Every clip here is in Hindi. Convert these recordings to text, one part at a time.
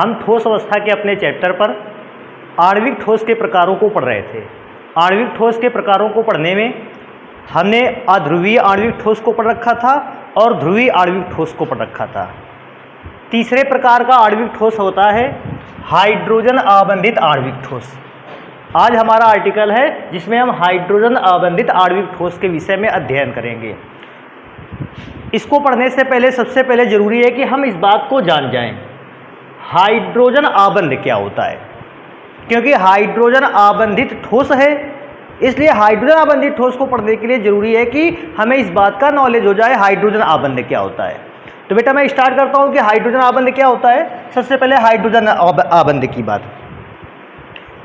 हम ठोस अवस्था के अपने चैप्टर पर आणविक ठोस के प्रकारों को पढ़ रहे थे। आणविक ठोस के प्रकारों को पढ़ने में हमने अध्रुवीय आणविक ठोस को पढ़ रखा था और ध्रुवीय आणविक ठोस को पढ़ रखा था। तीसरे प्रकार का आणविक ठोस होता है हाइड्रोजन आबंधित आणविक ठोस। आज हमारा आर्टिकल है जिसमें हम हाइड्रोजन आबंधित आणविक ठोस के विषय में अध्ययन करेंगे। इसको पढ़ने से पहले सबसे पहले जरूरी है कि हम इस बात को जान जाएं, हाइड्रोजन आबंध क्या होता है। क्योंकि हाइड्रोजन आबंधित ठोस है, इसलिए हाइड्रोजन आबंधित ठोस को पढ़ने के लिए जरूरी है कि हमें इस बात का नॉलेज हो जाए हाइड्रोजन आबंध क्या होता है। तो बेटा मैं स्टार्ट करता हूं कि हाइड्रोजन आबंध क्या होता है। सबसे पहले हाइड्रोजन आबंध की बात।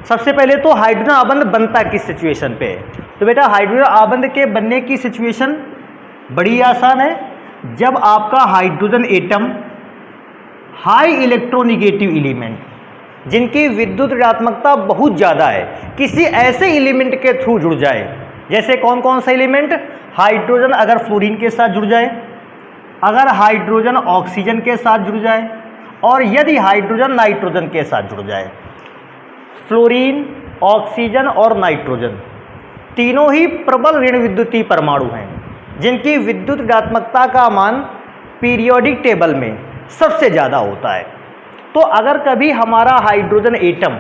सबसे पहले तो हाइड्रोजन आबंध बनता किस सिचुएशन पे है। तो बेटा हाइड्रोजन आबंध के बनने की सिचुएशन बड़ी आसान है। जब आपका hydrogen atom high electronegative element जिनकी विद्युत ऋणात्मकता बहुत ज़्यादा है किसी ऐसे एलिमेंट के थ्रू जुड़ जाए, जैसे कौन कौन सा एलिमेंट, हाइड्रोजन अगर फ्लोरीन के साथ जुड़ जाए, अगर हाइड्रोजन ऑक्सीजन के साथ जुड़ जाए और यदि हाइड्रोजन नाइट्रोजन के साथ जुड़ जाए। फ्लोरीन, ऑक्सीजन और नाइट्रोजन तीनों ही प्रबल ऋण विद्युतीय परमाणु हैं जिनकी विद्युत ऋणात्मकता का मान पीरियोडिक टेबल में सबसे ज़्यादा होता है। तो अगर कभी हमारा हाइड्रोजन एटम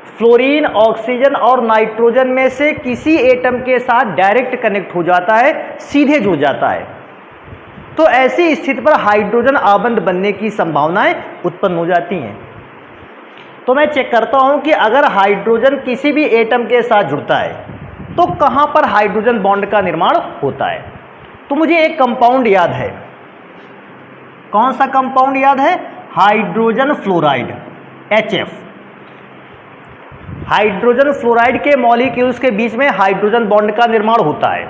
फ्लोरीन, ऑक्सीजन और नाइट्रोजन में से किसी एटम के साथ डायरेक्ट कनेक्ट हो जाता है, सीधे जुड़ जाता है, तो ऐसी स्थिति पर हाइड्रोजन आबंध बनने की संभावनाएं उत्पन्न हो जाती हैं। तो मैं चेक करता हूं कि अगर हाइड्रोजन किसी भी एटम के साथ जुड़ता है तो कहां पर हाइड्रोजन बॉन्ड का निर्माण होता है। तो मुझे एक कंपाउंड याद है। कौन सा कंपाउंड याद है? Hydrogen fluoride, HF। Hydrogen fluoride के मॉलिक्यूल्स के बीच में हाइड्रोजन बॉन्ड का निर्माण होता है।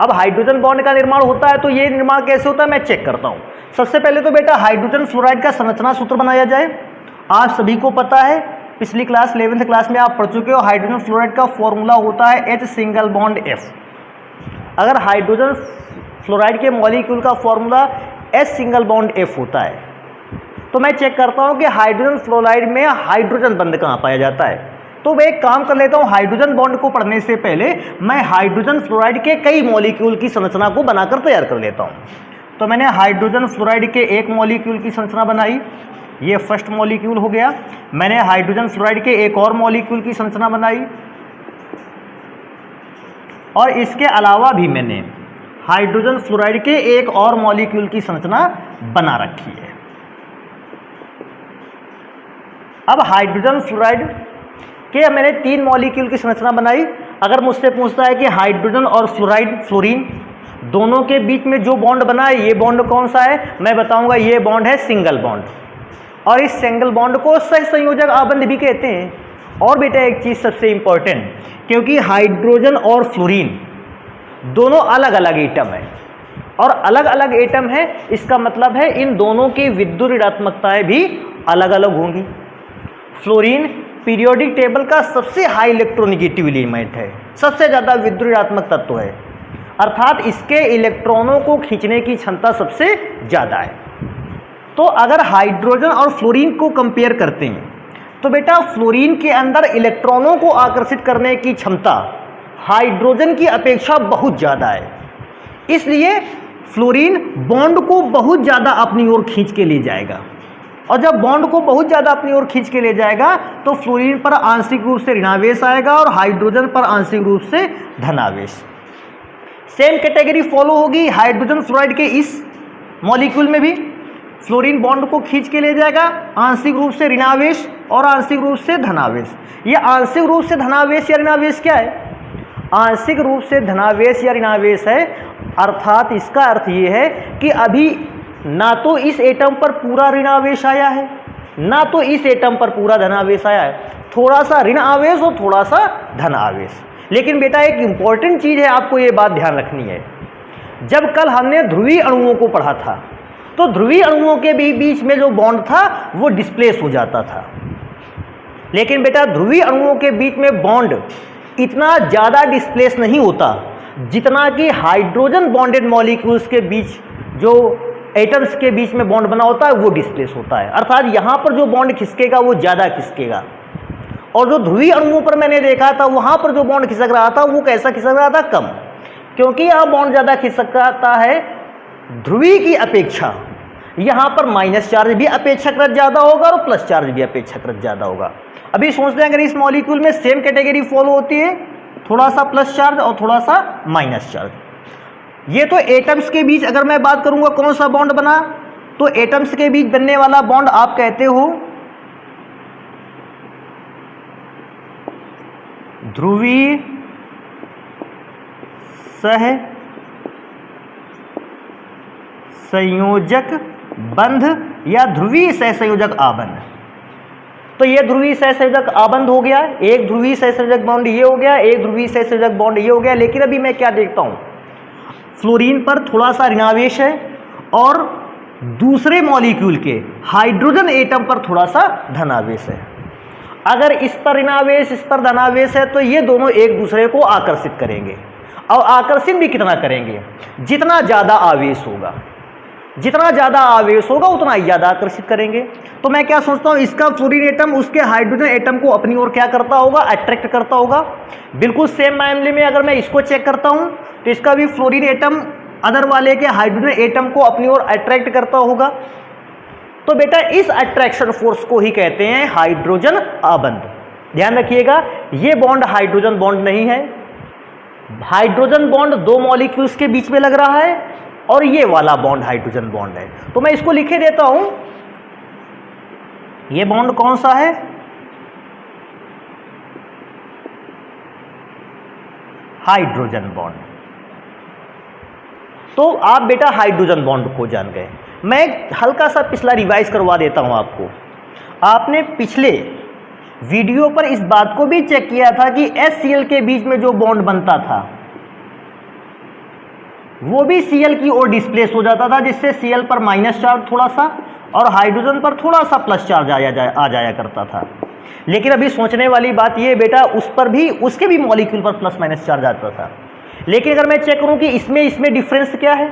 अब हाइड्रोजन बॉन्ड का निर्माण होता है तो ये निर्माण कैसे होता है मैं चेक करता हूं। सबसे पहले तो बेटा हाइड्रोजन फ्लोराइड का संरचना सूत्र बनाया जाए। आप सभी को पता है, पिछली क्लास 11th क्लास में आप पढ़ चुके हो, हाइड्रोजन फ्लोराइड का फॉर्मूला होता है H सिंगल बॉन्ड F। अगर हाइड्रोजन फ्लोराइड के मॉलिक्यूल का formula H single bond F होता है तो मैं चेक करता हूं कि हाइड्रोजन फ्लोराइड में हाइड्रोजन बंध कहां पाया जाता है। तो मैं एक काम कर लेता हूं, हाइड्रोजन बॉन्ड को पढ़ने से पहले मैं हाइड्रोजन फ्लोराइड के कई मॉलिक्यूल की संरचना को बनाकर तैयार कर लेता हूं। तो मैंने हाइड्रोजन फ्लोराइड के एक मॉलिक्यूल की संरचना बनाई, ये फर्स्ट मॉलिक्यूल हो गया। मैंने हाइड्रोजन फ्लोराइड के एक और मॉलिक्यूल की संरचना बनाई और इसके अलावा भी मैंने हाइड्रोजन फ्लोराइड के एक और मॉलिक्यूल की संरचना बना रखी है। अब हाइड्रोजन फ्लोराइड के मैंने 3 मॉलिक्यूल की संरचना बनाई। अगर मुझसे पूछता है कि हाइड्रोजन और फ्लोरीन दोनों के बीच में जो बॉन्ड बना है ये बॉन्ड कौन सा है, मैं बताऊंगा ये बॉन्ड है सिंगल बॉन्ड। और इस सिंगल बॉन्ड को सहसंयोजक आबंध भी कहते हैं। और बेटा एक चीज सबसे इंपॉर्टेंट, क्योंकि हाइड्रोजन और फ्लोरीन दोनों अलग अलग एटम है और अलग अलग एटम है, इसका मतलब है इन दोनों की विद्युत ऋणात्मकताएं भी अलग अलग होंगी। फ्लोरीन पीरियोडिक टेबल का सबसे हाई इलेक्ट्रोनिगेटिव एलिमेंट है, सबसे ज्यादा विद्युत ऋणात्मक तत्व है, अर्थात इसके इलेक्ट्रॉनों को खींचने की क्षमता सबसे ज्यादा है। तो अगर हाइड्रोजन और फ्लोरीन को कंपेयर करते हैं तो बेटा फ्लोरीन के अंदर इलेक्ट्रॉनों को आकर्षित करने की क्षमता हाइड्रोजन की अपेक्षा बहुत ज़्यादा है, इसलिए फ्लोरीन बॉन्ड को बहुत ज़्यादा अपनी ओर खींच के ले जाएगा। और जब बॉन्ड को बहुत ज़्यादा अपनी ओर खींच के ले जाएगा तो फ्लोरीन पर आंशिक रूप से ऋणावेश आएगा और हाइड्रोजन पर आंशिक रूप से धनावेश। सेम कैटेगरी फॉलो होगी हाइड्रोजन फ्लोराइड के इस मॉलिक्यूल में भी। फ्लोरीन बॉन्ड को खींच के ले जाएगा, आंशिक रूप से ऋणावेश और आंशिक रूप से धनावेश। ये आंशिक रूप से धनावेश या ऋणावेश क्या है? आंशिक रूप से धनावेश या ऋणावेश है, अर्थात इसका अर्थ ये है कि अभी ना तो इस एटम पर पूरा ऋणावेश आया है ना तो इस एटम पर पूरा धनावेश आया है, थोड़ा सा ऋण आवेश और थोड़ा सा धन आवेश। लेकिन बेटा एक इंपॉर्टेंट चीज है, आपको ये बात ध्यान रखनी है, जब कल हमने ध्रुवीय अणुओं को पढ़ा था तो ध्रुवीय अणुओं के बीच में जो बॉन्ड था वो डिस्प्लेस हो जाता था। लेकिन बेटा ध्रुवीय अणुओं के बीच में बॉन्ड इतना ज़्यादा डिस्प्लेस नहीं होता जितना कि हाइड्रोजन बॉन्डेड मॉलिक्यूल्स के बीच जो एटम्स के बीच में बॉन्ड बना होता है वो डिस्प्लेस होता है, अर्थात यहाँ पर जो बॉन्ड खिसकेगा वो ज़्यादा खिसकेगा। और जो ध्रुवीय अणुओं पर मैंने देखा था वहाँ पर जो बॉन्ड खिसक रहा था वो कैसा खिसक रहा था, कम, क्योंकि यहाँ बॉन्ड ज़्यादा खिसकता है ध्रुवीय की अपेक्षा। यहाँ पर माइनस चार्ज भी अपेक्षाकृत ज़्यादा होगा और प्लस चार्ज भी अपेक्षाकृत ज़्यादा होगा। अभी सोचते हैं अगर इस मॉलिक्यूल में सेम कैटेगरी फॉलो होती है, थोड़ा सा प्लस चार्ज और थोड़ा सा माइनस चार्ज, ये तो एटम्स के बीच अगर मैं बात करूंगा कौन सा बॉन्ड बना, तो एटम्स के बीच बनने वाला बॉन्ड आप कहते हो ध्रुवीय सह संयोजक बंध या ध्रुवीय सहसंयोजक आबंध। तो ये ध्रुवीय सहसंयोजक आबंध हो गया, एक ध्रुवीय सहसंयोजक बॉन्ड ये हो गया, एक ध्रुवीय सहसंयोजक बॉन्ड ये हो गया। लेकिन अभी मैं क्या देखता हूं, फ्लोरीन पर थोड़ा सा ऋणावेश है और दूसरे मॉलिक्यूल के हाइड्रोजन एटम पर थोड़ा सा धनावेश है। अगर इस पर ऋणावेश इस पर धनावेश है तो ये दोनों एक दूसरे को आकर्षित करेंगे, और आकर्षित भी कितना करेंगे, जितना ज़्यादा आवेश होगा, जितना ज़्यादा आवेश होगा उतना ही ज़्यादा आकर्षित करेंगे। तो मैं क्या सोचता हूँ, इसका फ्लोरीन एटम उसके हाइड्रोजन एटम को अपनी ओर क्या करता होगा, अट्रैक्ट करता होगा। बिल्कुल सेम मामले में अगर मैं इसको चेक करता हूँ तो इसका भी फ्लोरीन एटम अदर वाले के हाइड्रोजन एटम को अपनी ओर अट्रैक्ट करता होगा। तो बेटा इस अट्रैक्शन फोर्स को ही कहते हैं हाइड्रोजन आबंध। ध्यान रखिएगा, ये बॉन्ड हाइड्रोजन बॉन्ड नहीं है, हाइड्रोजन बॉन्ड दो मॉलिक्यूल्स के बीच में लग रहा है और ये वाला बॉन्ड हाइड्रोजन बॉन्ड है। तो मैं इसको लिखे देता हूं, ये बॉन्ड कौन सा है, हाइड्रोजन बॉन्ड। तो आप बेटा हाइड्रोजन बॉन्ड को जान गए। मैं हल्का सा पिछला रिवाइज करवा देता हूं आपको। आपने पिछले वीडियो पर इस बात को भी चेक किया था कि HCl के बीच में जो बॉन्ड बनता था वो भी Cl की ओर डिस्प्लेस हो जाता था, जिससे Cl पर माइनस चार्ज थोड़ा सा और हाइड्रोजन पर थोड़ा सा प्लस चार्ज आ जाया करता था। लेकिन अभी सोचने वाली बात ये बेटा, उस पर भी उसके भी मॉलिक्यूल पर प्लस माइनस चार्ज आता था। लेकिन अगर मैं चेक करूं कि इसमें डिफरेंस क्या है,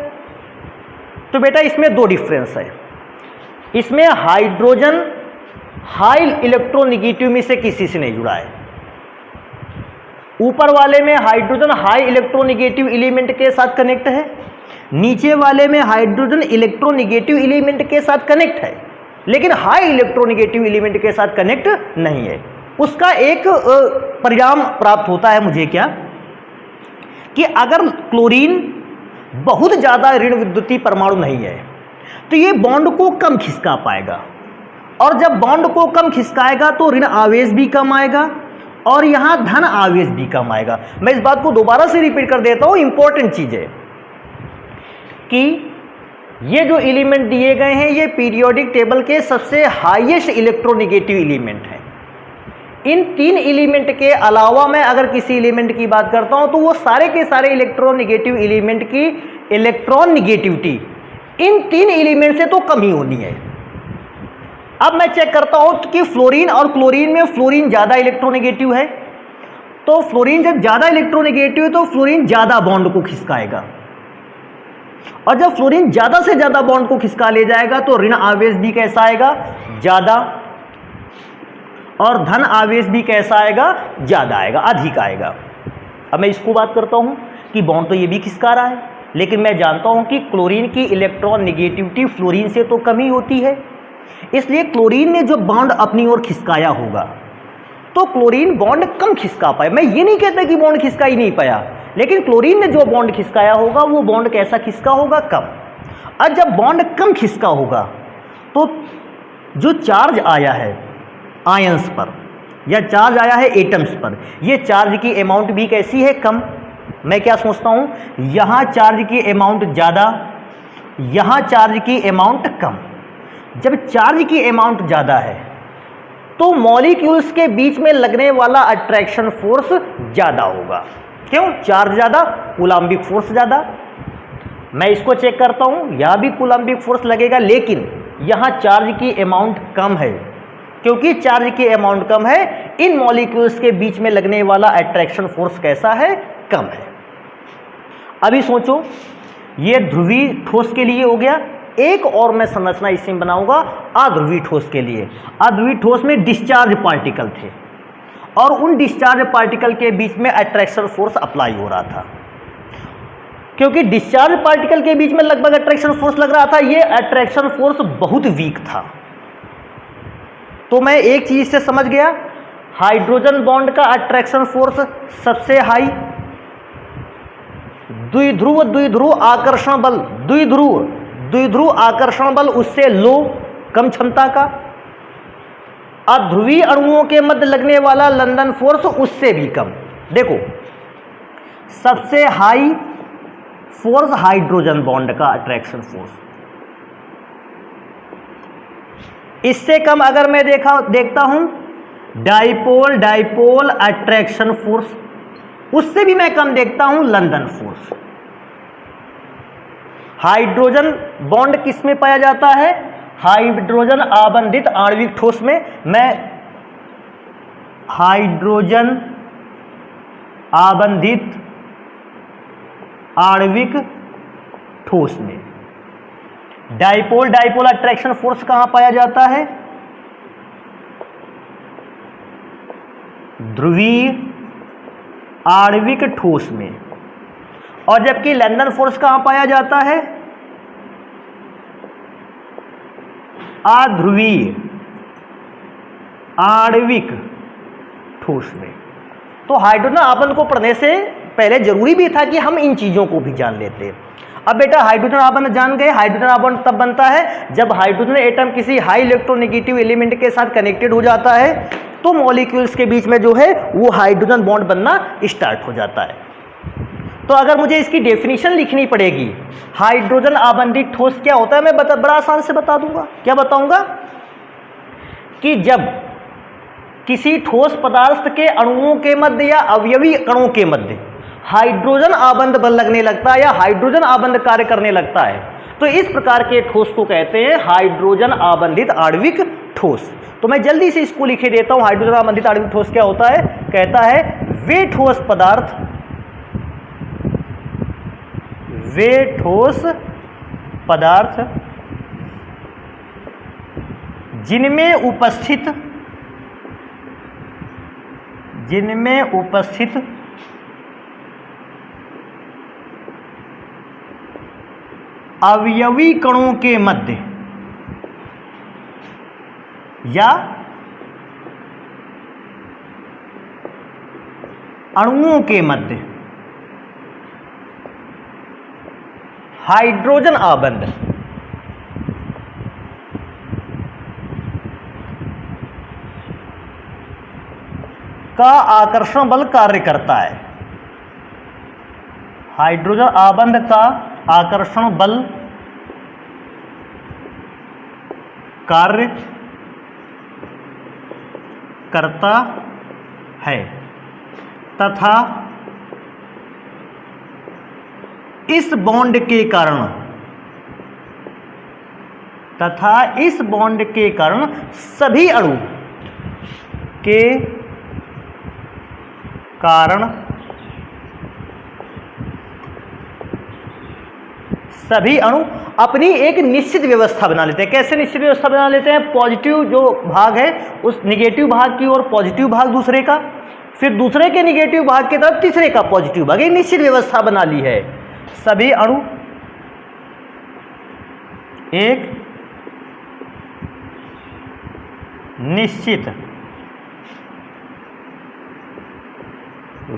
तो बेटा इसमें दो डिफरेंस है। इसमें हाइड्रोजन हाई इलेक्ट्रोनेगेटिव में से किसी से नहीं जुड़ा है। ऊपर वाले में हाइड्रोजन हाई इलेक्ट्रोनेगेटिव एलिमेंट के साथ कनेक्ट है, नीचे वाले में हाइड्रोजन इलेक्ट्रोनेगेटिव एलिमेंट के साथ कनेक्ट है, लेकिन हाई इलेक्ट्रोनेगेटिव एलिमेंट के साथ कनेक्ट नहीं है। उसका एक परिणाम प्राप्त होता है मुझे क्या, कि अगर क्लोरीन बहुत ज़्यादा ऋण विद्युतीय परमाणु नहीं है तो ये बॉन्ड को कम खिसका पाएगा, और जब बॉन्ड को कम खिसकाएगा तो ऋण आवेश भी कम आएगा और यहां धन आवेश भी कम आएगा। मैं इस बात को दोबारा से रिपीट कर देता हूं, इंपॉर्टेंट चीज है कि ये जो एलिमेंट दिए गए हैं ये पीरियोडिक टेबल के सबसे हाईएस्ट इलेक्ट्रोनेगेटिव एलिमेंट हैं। इन तीन एलिमेंट के अलावा मैं अगर किसी एलिमेंट की बात करता हूं तो वो सारे के सारे इलेक्ट्रोनेगेटिव एलिमेंट की इलेक्ट्रॉन निगेटिविटी इन तीन एलिमेंट से तो कम ही होनी है। अब मैं चेक करता हूं कि फ्लोरीन और क्लोरीन में फ्लोरीन ज्यादा इलेक्ट्रोनेगेटिव है, तो फ्लोरीन जब ज्यादा इलेक्ट्रोनेगेटिव है तो फ्लोरीन ज्यादा बॉन्ड को खिसकाएगा, और जब फ्लोरीन ज्यादा से ज्यादा बॉन्ड को खिसका ले जाएगा तो ऋण आवेश भी कैसा आएगा, ज्यादा, और धन आवेश भी कैसा आएगा, ज्यादा आएगा, अधिक आएगा। अब मैं इसको बात करता हूं कि बॉन्ड तो ये भी खिसका रहा है, लेकिन मैं जानता हूं कि क्लोरीन की इलेक्ट्रॉन निगेटिविटी फ्लोरीन से तो कम ही होती है, इसलिए क्लोरीन ने जो बॉन्ड अपनी ओर खिसकाया होगा तो क्लोरीन बॉन्ड कम खिसका पाए। मैं ये नहीं कहता कि बॉन्ड खिसका ही नहीं पाया, लेकिन क्लोरीन ने जो बॉन्ड खिसकाया होगा वो बॉन्ड कैसा खिसका होगा, कम। और जब बॉन्ड कम खिसका होगा तो जो चार्ज आया है आयंस पर या चार्ज आया है एटम्स पर, ये चार्ज की अमाउंट भी कैसी है, कम। मैं क्या सोचता हूं, यहां चार्ज की अमाउंट ज्यादा, यहां चार्ज की अमाउंट कम। जब चार्ज की अमाउंट ज्यादा है तो मॉलिक्यूल्स के बीच में लगने वाला अट्रैक्शन फोर्स ज्यादा होगा। क्यों, चार्ज ज्यादा, कूलाम्बिक फोर्स ज्यादा। मैं इसको चेक करता हूं, यहां भी कूलाम्बिक फोर्स लगेगा, लेकिन यहां चार्ज की अमाउंट कम है। क्योंकि चार्ज की अमाउंट कम है, इन मॉलिक्यूल्स के बीच में लगने वाला अट्रैक्शन फोर्स कैसा है, कम है। अभी सोचो, ये ध्रुवीय ठोस के लिए हो गया, एक और मैं संरचना इसमें बनाऊंगा अध्रुवीय ठोस के लिए। अध्रुवीय ठोस में डिस्चार्ज पार्टिकल थे और उन डिस्चार्ज पार्टिकल के बीच में अट्रैक्शन फोर्स अप्लाई हो रहा था। क्योंकि डिस्चार्ज पार्टिकल के बीच में लगभग अट्रैक्शन फोर्स लग रहा था, ये अट्रैक्शन फोर्स बहुत वीक था। तो मैं एक चीज से समझ गया, हाइड्रोजन बॉन्ड का अट्रैक्शन फोर्स सबसे हाई, द्विध्रुव आकर्षण बल, द्विध्रुव आकर्षण बल उससे लो, कम क्षमता का। अध्रुवीय अणुओं के मध्य लगने वाला लंदन फोर्स उससे भी कम। देखो, सबसे हाई फोर्स हाइड्रोजन बॉन्ड का अट्रैक्शन फोर्स, इससे कम अगर मैं देखता हूं डाइपोल अट्रैक्शन फोर्स, उससे भी मैं कम देखता हूं लंदन फोर्स। हाइड्रोजन बॉन्ड किस में पाया जाता है? हाइड्रोजन आबंधित आणविक ठोस में। मैं हाइड्रोजन आबंधित आणविक ठोस में डाइपोल अट्रैक्शन फोर्स कहां पाया जाता है? ध्रुवीय आणविक ठोस में। और जबकि लंदन फोर्स कहां पाया जाता है? अध्रुवीय आणविक ठोस में। तो हाइड्रोजन आबंध को पढ़ने से पहले जरूरी भी था कि हम इन चीजों को भी जान लेते। अब बेटा हाइड्रोजन आबंध जान गए। हाइड्रोजन आबंध तब बनता है जब हाइड्रोजन एटम किसी हाई इलेक्ट्रोनेगेटिव एलिमेंट के साथ कनेक्टेड हो जाता है, तो मॉलिक्यूल्स के बीच में जो है वो हाइड्रोजन बॉन्ड बनना स्टार्ट हो जाता है। तो अगर मुझे इसकी डेफिनेशन लिखनी पड़ेगी, हाइड्रोजन आबंधित ठोस क्या होता है, मैं बड़ा आसान से बता दूंगा। क्या बताऊंगा? कि जब किसी ठोस पदार्थ के अणुओं के मध्य या अवयवी कणों के मध्य हाइड्रोजन आबंध बल लगने लगता है या हाइड्रोजन आबंध कार्य करने लगता है, तो इस प्रकार के ठोस को कहते हैं हाइड्रोजन आबंधित आणविक ठोस। तो मैं जल्दी से इसको लिखे देता हूं। हाइड्रोजन आबंधित आणविक ठोस क्या होता है? कहता है वे ठोस पदार्थ जिनमें उपस्थित अवयवी कणों के मध्य या अणुओं के मध्य हाइड्रोजन आबंध का आकर्षण बल कार्य करता है। हाइड्रोजन आबंध का आकर्षण बल कार्य करता है तथा इस बॉन्ड के कारण सभी अणु अपनी एक निश्चित व्यवस्था बना लेते हैं। कैसे निश्चित व्यवस्था बना लेते हैं? पॉजिटिव जो भाग है उस निगेटिव भाग की ओर पॉजिटिव भाग दूसरे का, फिर दूसरे के निगेटिव भाग की तरफ तीसरे का पॉजिटिव भाग, एक निश्चित व्यवस्था बना ली है। सभी अणु एक निश्चित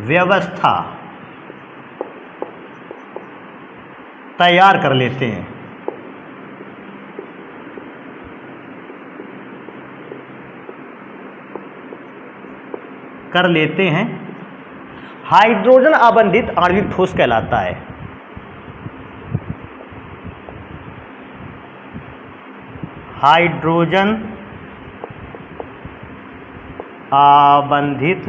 व्यवस्था तैयार कर लेते हैं। हाइड्रोजन आबंधित आणविक ठोस कहलाता है। हाइड्रोजन आबंधित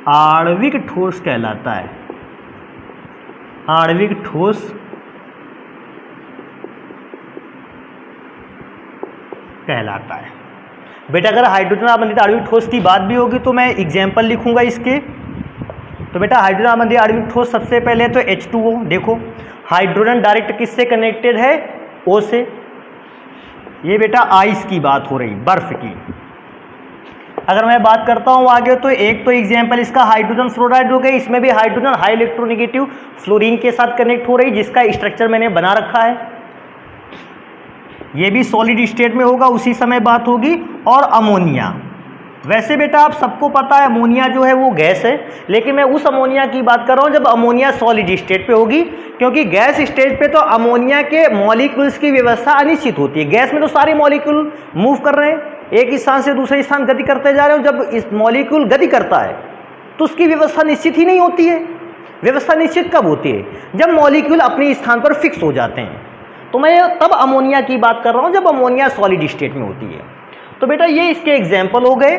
आणविक ठोस कहलाता है। आणविक ठोस कहलाता है। बेटा अगर हाइड्रोजन आबंधित आणविक ठोस की बात भी होगी तो मैं एग्जाम्पल लिखूंगा इसके। तो बेटा हाइड्रोजन आबंधित आणविक ठोस सबसे पहले तो H2O, देखो हाइड्रोजन डायरेक्ट किससे कनेक्टेड है? O से। ये बेटा आइस की बात हो रही, बर्फ की। अगर मैं बात करता हूँ आगे, तो एक तो एग्जाम्पल इसका हाइड्रोजन फ्लोराइड हो गई, इसमें भी हाइड्रोजन हाई इलेक्ट्रोनेगेटिव फ्लोरीन के साथ कनेक्ट हो रही, जिसका स्ट्रक्चर मैंने बना रखा है। ये भी सॉलिड स्टेट में होगा, उसी समय बात होगी। और अमोनिया, वैसे बेटा आप सबको पता है अमोनिया जो है वो गैस है, लेकिन मैं उस अमोनिया की बात कर रहा हूँ जब अमोनिया सॉलिड स्टेट पे होगी, क्योंकि गैस स्टेज पे तो अमोनिया के मॉलिक्यूल्स की व्यवस्था अनिश्चित होती है। गैस में तो सारे मॉलिक्यूल मूव कर रहे हैं, एक स्थान से दूसरे स्थान गति करते जा रहे हो। जब इस मॉलिक्यूल गति करता है तो उसकी व्यवस्था निश्चित ही नहीं होती है। व्यवस्था निश्चित कब होती है? जब मॉलिक्यूल अपने स्थान पर फिक्स हो जाते हैं। तो मैं तब अमोनिया की बात कर रहा हूँ जब अमोनिया सॉलिड स्टेट में होती है। तो बेटा ये इसके एग्जाम्पल हो गए।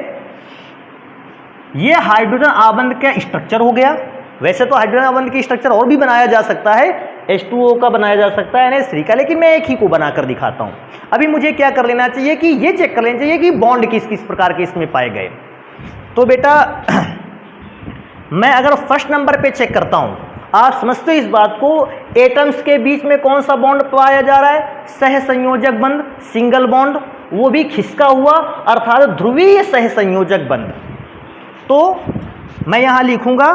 ये हाइड्रोजन आबंध का स्ट्रक्चर हो गया। वैसे तो हाइड्रोजन आबंध की स्ट्रक्चर और भी बनाया जा सकता है, H2O का बनाया जा सकता है, NH3 का, लेकिन मैं एक ही को बनाकर दिखाता हूं। अभी मुझे क्या कर लेना चाहिए कि ये चेक कर लेना चाहिए कि बॉन्ड किस किस प्रकार के इसमें पाए गए। तो बेटा मैं अगर फर्स्ट नंबर पे चेक करता हूं, आप समझते हो इस बात को, एटम्स के बीच में कौन सा बॉन्ड पाया जा रहा है? सहसंयोजक बंध, सिंगल बॉन्ड, वो भी खिसका हुआ, अर्थात ध्रुवीय सहसंयोजक बंध। तो मैं यहां लिखूंगा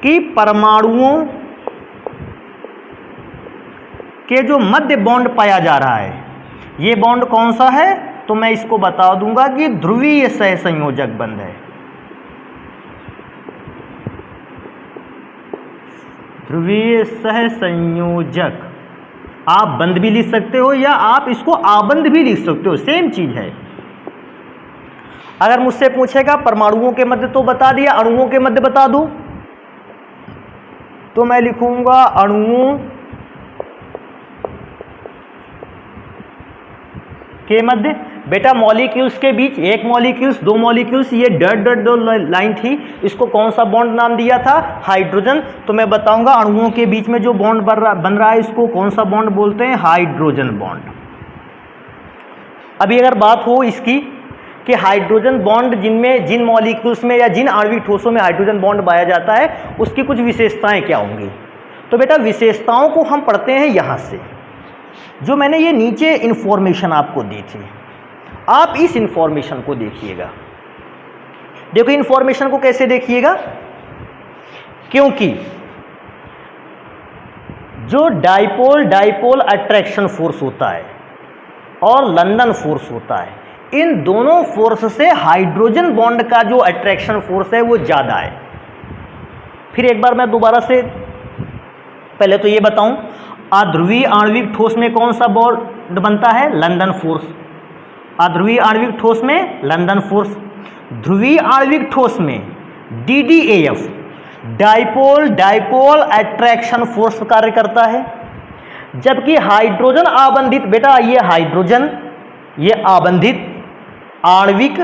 कि परमाणुओं के जो मध्य बॉन्ड पाया जा रहा है, ये बॉन्ड कौन सा है? तो मैं इसको बता दूंगा कि ध्रुवीय सहसंयोजक बंध है। ध्रुवीय सहसंयोजक, आप बंध भी लिख सकते हो या आप इसको आबंध भी लिख सकते हो, सेम चीज है। अगर मुझसे पूछेगा परमाणुओं के मध्य, तो बता दिया। अणुओं के मध्य बता दूं तो मैं लिखूंगा अणुओं के मध्य। बेटा मॉलिक्यूल्स के बीच, एक मॉलिक्यूल्स, दो मॉलिक्यूल्स, ये डॉट डॉट दो लाइन थी, इसको कौन सा बॉन्ड नाम दिया था? हाइड्रोजन। तो मैं बताऊंगा अणुओं के बीच में जो बॉन्ड बन रहा है इसको कौन सा बॉन्ड बोलते हैं? Hydrogen bond. अभी अगर बात हो इसकी कि हाइड्रोजन बॉन्ड जिन मॉलिक्यूल्स में या जिन आणविक ठोसों में हाइड्रोजन बॉन्ड पाया जाता है, उसकी कुछ विशेषताएं क्या होंगी? तो बेटा विशेषताओं को हम पढ़ते हैं यहां से, जो मैंने ये नीचे इंफॉर्मेशन आपको दी थी। आप इस इंफॉर्मेशन को देखिएगा। देखो इंफॉर्मेशन को कैसे देखिएगा, क्योंकि जो डाइपोल अट्रैक्शन फोर्स होता है और लंदन फोर्स होता है, इन दोनों फोर्स से हाइड्रोजन बॉन्ड का जो अट्रैक्शन फोर्स है वो ज्यादा है। फिर एक बार मैं दोबारा से पहले तो ये बताऊं, अध्रुवीय आणविक ठोस में कौन सा बॉन्ड बनता है? London force. अध्रुवीय आणविक ठोस में लंदन फोर्स। ध्रुवीय आणविक ठोस में DDAF, डाइपोल अट्रैक्शन फोर्स कार्य करता है। जबकि हाइड्रोजन आबंधित, बेटा ये हाइड्रोजन, ये आबंधित आणविक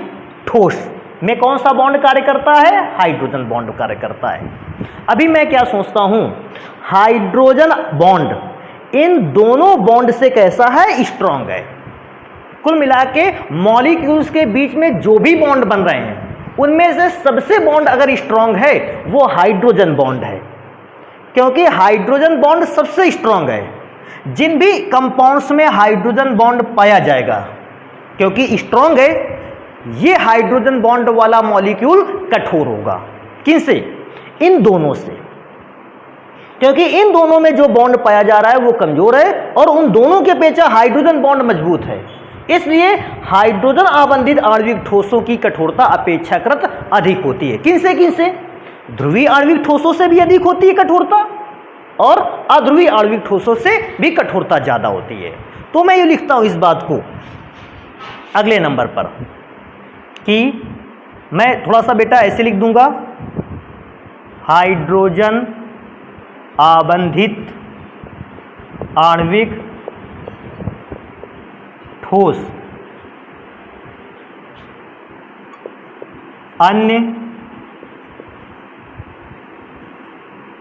ठोस में कौन सा बॉन्ड कार्य करता है? हाइड्रोजन बॉन्ड कार्य करता है। अभी मैं क्या सोचता हूं, हाइड्रोजन बॉन्ड इन दोनों बॉन्ड से कैसा है? स्ट्रांग है। कुल मिला के मॉलिक्यूल्स के बीच में जो भी बॉन्ड बन रहे हैं उनमें से सबसे बॉन्ड अगर स्ट्रांग है वो हाइड्रोजन बॉन्ड है, क्योंकि हाइड्रोजन बॉन्ड सबसे स्ट्रांग है। जिन भी कंपाउंड्स में हाइड्रोजन बॉन्ड पाया जाएगा, क्योंकि स्ट्रांग है, ये हाइड्रोजन बॉन्ड वाला मॉलिक्यूल कठोर होगा। किनसे? इन दोनों से, क्योंकि इन दोनों में जो बॉन्ड पाया जा रहा है वो कमजोर है और उन दोनों के अपेक्षा हाइड्रोजन बॉन्ड मजबूत है। इसलिए हाइड्रोजन आबंधित आणविक ठोसों की कठोरता अपेक्षाकृत अधिक होती है। किनसे किनसे? ध्रुवीय आणविक ठोसों से भी अधिक होती है कठोरता, और अध्रुवीय आणविक ठोसों से भी कठोरता ज्यादा होती है। तो मैं ये लिखता हूं इस बात को अगले नंबर पर कि मैं थोड़ा सा बेटा ऐसे लिख दूंगा, हाइड्रोजन आबंधित आणविक ठोस अन्य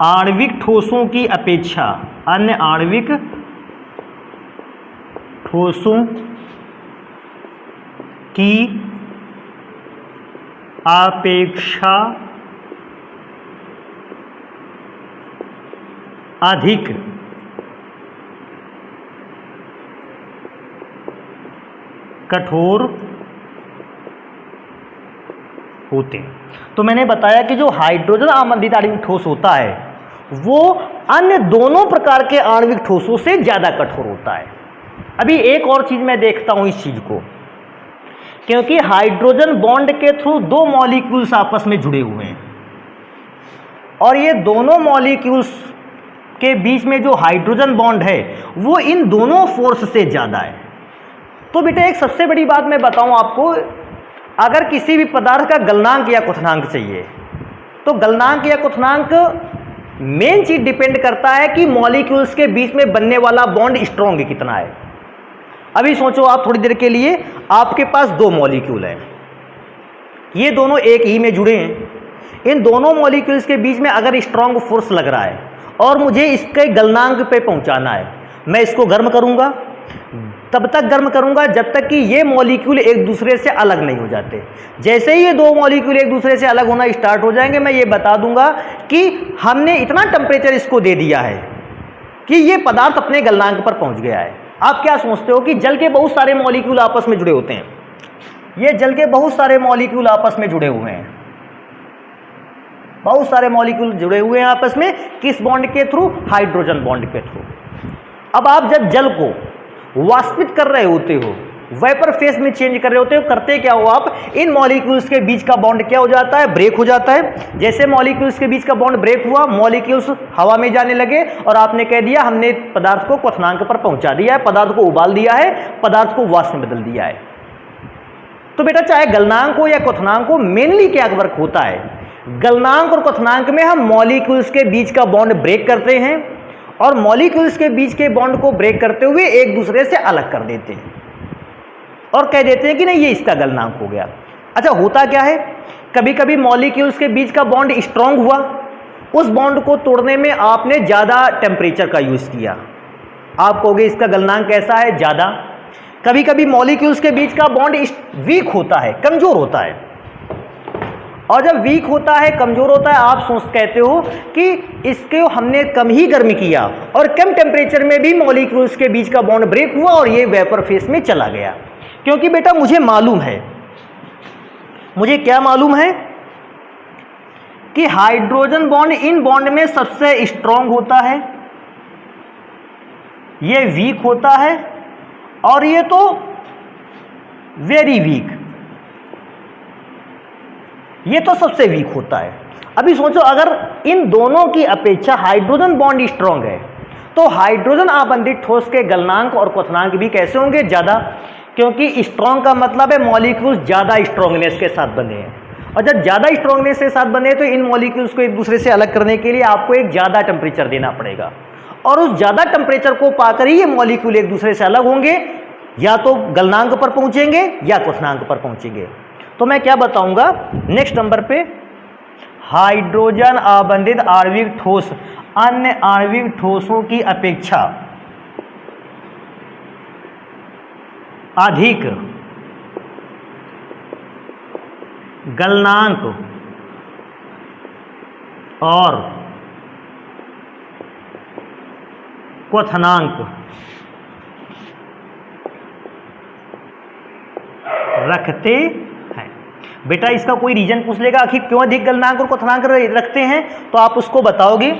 आणविक ठोसों की अपेक्षा, अन्य आणविक ठोसों की अपेक्षा अधिक कठोर होते हैं। तो मैंने बताया कि जो हाइड्रोजन आबंधित आणविक ठोस होता है वो अन्य दोनों प्रकार के आणविक ठोसों से ज़्यादा कठोर होता है। अभी एक और चीज़ मैं देखता हूँ इस चीज़ को, क्योंकि हाइड्रोजन बॉन्ड के थ्रू दो मॉलिक्यूल्स आपस में जुड़े हुए हैं और ये दोनों मॉलिक्यूल्स के बीच में जो हाइड्रोजन बॉन्ड है वो इन दोनों फोर्स से ज़्यादा है। तो बेटा एक सबसे बड़ी बात मैं बताऊं आपको, अगर किसी भी पदार्थ का गलनांक या क्वथनांक चाहिए तो गलनांक या क्वथनांक मेन चीज डिपेंड करता है कि मॉलिक्यूल्स के बीच में बनने वाला बॉन्ड स्ट्रॉन्ग कितना है। अभी सोचो आप थोड़ी देर के लिए, आपके पास दो मॉलिक्यूल हैं, ये दोनों एक ही में जुड़े हैं, इन दोनों मॉलिक्यूल्स के बीच में अगर स्ट्रॉन्ग फोर्स लग रहा है और मुझे इसके गलनांक पे पहुंचाना है, मैं इसको गर्म करूंगा, तब तक गर्म करूंगा जब तक कि ये मॉलिक्यूल एक दूसरे से अलग नहीं हो जाते। जैसे ही ये दो मॉलिक्यूल एक दूसरे से अलग होना स्टार्ट हो जाएंगे, मैं ये बता दूंगा कि हमने इतना टेम्परेचर इसको दे दिया है कि ये पदार्थ अपने गलनांक पर पहुंच गया है। आप क्या सोचते हो कि जल के बहुत सारे मॉलिक्यूल आपस में जुड़े होते हैं, ये जल के बहुत सारे मॉलिक्यूल आपस में जुड़े हुए हैं, बहुत सारे मॉलिक्यूल जुड़े हुए हैं आपस में, किस बॉन्ड के थ्रू? हाइड्रोजन बॉन्ड के थ्रू। अब आप जब जल को वाष्पित कर रहे होते हो, वेपर फेस में चेंज कर रहे होते हो, करते क्या हो आप, इन मॉलिक्यूल्स के बीच का बॉन्ड क्या हो जाता है? ब्रेक हो जाता है। जैसे मॉलिक्यूल्स के बीच का बॉन्ड ब्रेक हुआ, मॉलिक्यूल्स हवा में जाने लगे और आपने कह दिया हमने पदार्थ को क्वथनांक पर पहुंचा दिया है, पदार्थ को उबाल दिया है, पदार्थ को वाष्प में बदल दिया है। तो बेटा चाहे गलनांक हो या क्वथनांक हो, मेनली क्या वर्क होता है? गलनांक और क्वथनांक में हम मॉलिक्यूल्स के बीच का बॉन्ड ब्रेक करते हैं और मॉलिक्यूल्स के बीच के बॉन्ड को ब्रेक करते हुए एक दूसरे से अलग कर देते हैं और कह देते हैं कि नहीं ये इसका गलनांक हो गया। अच्छा होता क्या है, कभी कभी मॉलिक्यूल्स के बीच का बॉन्ड स्ट्रांग हुआ, उस बॉन्ड को तोड़ने में आपने ज़्यादा टेम्परेचर का यूज़ किया, आप कहोगे इसका गलनांक कैसा है? ज़्यादा। कभी कभी मॉलिक्यूल्स के बीच का बॉन्ड वीक होता है, कमज़ोर होता है, और जब वीक होता है, कमज़ोर होता है, आप कहते हो कि इसके हमने कम ही गर्म किया और कम टेम्परेचर में भी मॉलिक्यूल्स के बीच का बॉन्ड ब्रेक हुआ और ये वेपर फेस में चला गया। क्योंकि बेटा मुझे मालूम है, मुझे क्या मालूम है कि हाइड्रोजन बॉन्ड इन बॉन्ड में सबसे स्ट्रांग होता है, ये वीक होता है और ये तो वेरी वीक, ये तो सबसे वीक होता है। अभी सोचो अगर इन दोनों की अपेक्षा हाइड्रोजन बॉन्ड स्ट्रांग है तो हाइड्रोजन आबंधित ठोस के गलनांक और क्वथनांक भी कैसे होंगे? ज़्यादा, क्योंकि स्ट्रांग का मतलब है मॉलिक्यूल्स ज़्यादा स्ट्रांगनेस के साथ बने हैं, और जब ज़्यादा स्ट्रांगनेस के साथ बने तो इन मॉलिक्यूल्स को एक दूसरे से अलग करने के लिए आपको एक ज़्यादा टेम्परेचर देना पड़ेगा और उस ज़्यादा टेम्परेचर को पाकर ही ये मॉलिक्यूल एक दूसरे से अलग होंगे, या तो गलनांक पर पहुँचेंगे या क्वथनांक पर पहुँचेंगे। तो मैं क्या बताऊंगा नेक्स्ट नंबर पे, हाइड्रोजन आबंधित आणविक ठोस अन्य आणविक ठोसों की अपेक्षा अधिक गलनांक और क्वथनांक रखते हैं। बेटा इसका कोई रीजन पूछ लेगा आखिर क्यों अधिक गलनांक और क्वथनांक रखते हैं, तो आप उसको बताओगे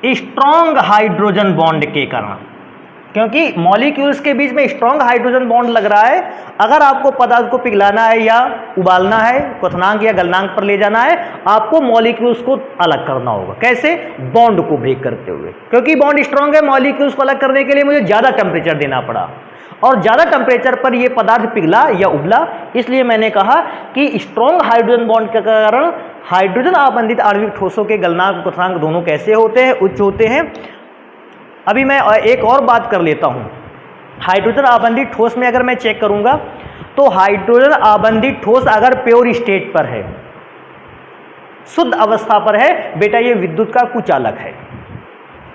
स्ट्रॉन्ग हाइड्रोजन बॉन्ड के कारण, क्योंकि मॉलिक्यूल्स के बीच में स्ट्रॉन्ग हाइड्रोजन बॉन्ड लग रहा है। अगर आपको पदार्थ को पिघलाना है या उबालना है, क्वथनांक या गलनांक पर ले जाना है, आपको मॉलिक्यूल्स को अलग करना होगा। कैसे? बॉन्ड को ब्रेक करते हुए, क्योंकि बॉन्ड स्ट्रॉन्ग है, मॉलिक्यूल्स को अलग करने के लिए मुझे ज़्यादा टेम्परेचर देना पड़ा और ज़्यादा टेम्परेचर पर यह पदार्थ पिघला या उबला। इसलिए मैंने कहा कि स्ट्रॉन्ग हाइड्रोजन बॉन्ड के कारण हाइड्रोजन आबंधित आणविक ठोसों के गलनांक क्वथनांक दोनों कैसे होते हैं? उच्च होते हैं। अभी मैं एक और बात कर लेता हूं, हाइड्रोजन आबंधित ठोस में अगर मैं चेक करूंगा तो हाइड्रोजन आबंधित ठोस अगर प्योर स्टेट पर है, शुद्ध अवस्था पर है, बेटा ये विद्युत का कुचालक है।